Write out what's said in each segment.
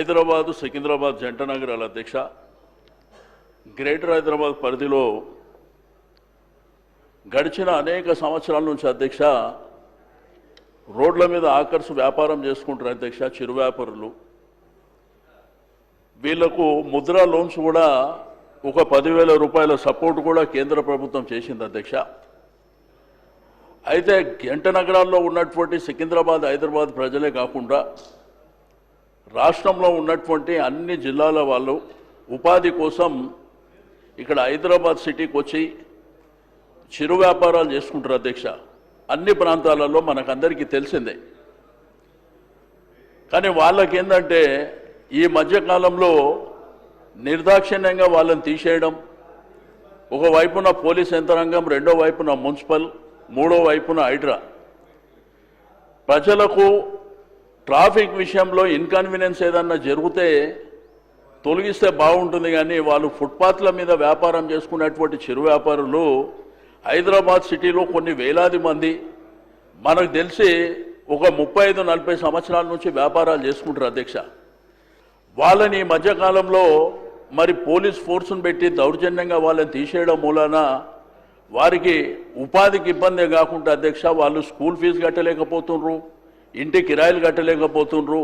హైదరాబాదు సికింద్రాబాద్ జంట నగరాల అధ్యక్ష గ్రేటర్ హైదరాబాద్ పరిధిలో గడిచిన అనేక సంవత్సరాల నుంచి అధ్యక్ష రోడ్ల మీద ఆకర్ష్ వ్యాపారం చేసుకుంటారు అధ్యక్ష చిరు వ్యాపారులు వీళ్లకు ముద్రా లోన్స్ కూడా ఒక 10,000 రూపాయల సపోర్ట్ కూడా కేంద్ర ప్రభుత్వం చేసింది అధ్యక్ష అయితే జంట నగరాల్లో ఉన్నటువంటి సికింద్రాబాద్ హైదరాబాద్ ప్రజలే కాకుండా రాష్ట్రంలో ఉన్నటువంటి అన్ని జిల్లాల వాళ్ళు ఉపాధి కోసం ఇక్కడ హైదరాబాద్ సిటీకి వచ్చి చిరు వ్యాపారాలు చేసుకుంటారు అధ్యక్ష అన్ని ప్రాంతాలలో మనకందరికీ తెలిసిందే కానీ వాళ్ళకి ఏంటంటే ఈ మధ్యకాలంలో నిర్దాక్షిణ్యంగా వాళ్ళని తీసేయడం ఒకవైపున పోలీస్ యంత్రాంగం రెండో వైపున మున్సిపల్ మూడో వైపున హైడ్రా ప్రజలకు ట్రాఫిక్ విషయంలో ఇన్కన్వీనియన్స్ ఏదన్నా జరిగితే తొలగిస్తే బాగుంటుంది కానీ వాళ్ళు ఫుట్పాత్ల మీద వ్యాపారం చేసుకునేటువంటి చిరు వ్యాపారులు హైదరాబాద్ సిటీలో కొన్ని వేలాది మంది మనకు తెలిసి ఒక 35-40 సంవత్సరాల నుంచి వ్యాపారాలు చేసుకుంటారు అధ్యక్ష వాళ్ళని ఈ మధ్యకాలంలో మరి పోలీస్ ఫోర్సును పెట్టి దౌర్జన్యంగా వాళ్ళని తీసేయడం మూలాన వారికి ఉపాధికి ఇబ్బందే కాకుండా అధ్యక్ష వాళ్ళు స్కూల్ ఫీజు కట్టలేకపోతున్నారు ఇంటి కిరాయిలు కట్టలేకపోతున్నారు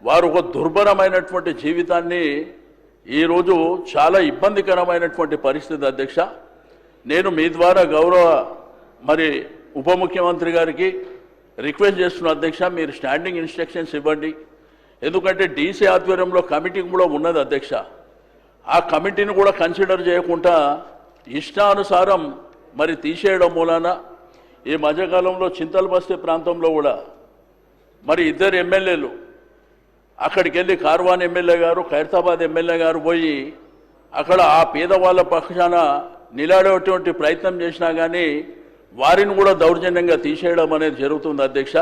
వారు ఒక దుర్భరమైనటువంటి జీవితాన్ని ఈరోజు చాలా ఇబ్బందికరమైనటువంటి పరిస్థితి అధ్యక్ష నేను మీ ద్వారా గౌరవ మరి ఉప ముఖ్యమంత్రి గారికి రిక్వెస్ట్ చేస్తున్న అధ్యక్ష మీరు స్టాండింగ్ ఇన్స్ట్రక్షన్స్ ఇవ్వండి ఎందుకంటే డీసీ ఆధ్వర్యంలో కమిటీ కూడా ఉన్నది అధ్యక్ష ఆ కమిటీని కూడా కన్సిడర్ చేయకుండా ఇష్టానుసారం మరి తీసేయడం మూలాన ఈ మధ్యకాలంలో చింతలబస్తీ ప్రాంతంలో కూడా మరి 2 ఎమ్మెల్యేలు అక్కడికి వెళ్ళి కార్వాన్ ఎమ్మెల్యే గారు ఖైరతాబాద్ ఎమ్మెల్యే గారు పోయి అక్కడ ఆ పేదవాళ్ళ పక్షాన నిలబడేటువంటి ప్రయత్నం చేసినా కానీ వారిని కూడా దౌర్జన్యంగా తీసేయడం అనేది జరుగుతుంది అధ్యక్ష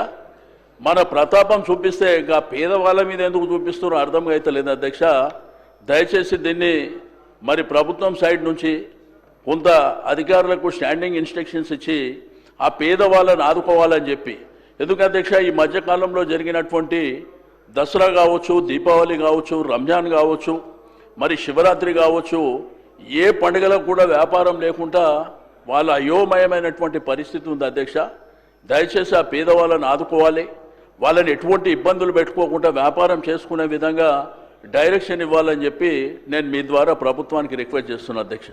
మన ప్రతాపం చూపిస్తే ఇంకా పేదవాళ్ళ మీద ఎందుకు చూపిస్తున్నారో అర్థం అవుతలేదు అధ్యక్ష దయచేసి దీన్ని మరి ప్రభుత్వం సైడ్ నుంచి కొంత అధికారులకు స్టాండింగ్ ఇన్స్ట్రక్షన్స్ ఇచ్చి ఆ పేదవాళ్ళని ఆదుకోవాలని చెప్పి ఎందుకంటే అధ్యక్ష ఈ మధ్యకాలంలో జరిగినటువంటి దసరా కావచ్చు దీపావళి కావచ్చు రంజాన్ కావచ్చు మరి శివరాత్రి కావచ్చు ఏ పండుగలకు కూడా వ్యాపారం లేకుండా వాళ్ళ అయోమయమైనటువంటి పరిస్థితి ఉంది అధ్యక్ష దయచేసి ఆ పేదవాళ్ళని ఆదుకోవాలి వాళ్ళని ఎటువంటి ఇబ్బందులు పెట్టుకోకుండా వ్యాపారం చేసుకునే విధంగా డైరెక్షన్ ఇవ్వాలని చెప్పి నేను మీ ద్వారా ప్రభుత్వానికి రిక్వెస్ట్ చేస్తున్నా అధ్యక్ష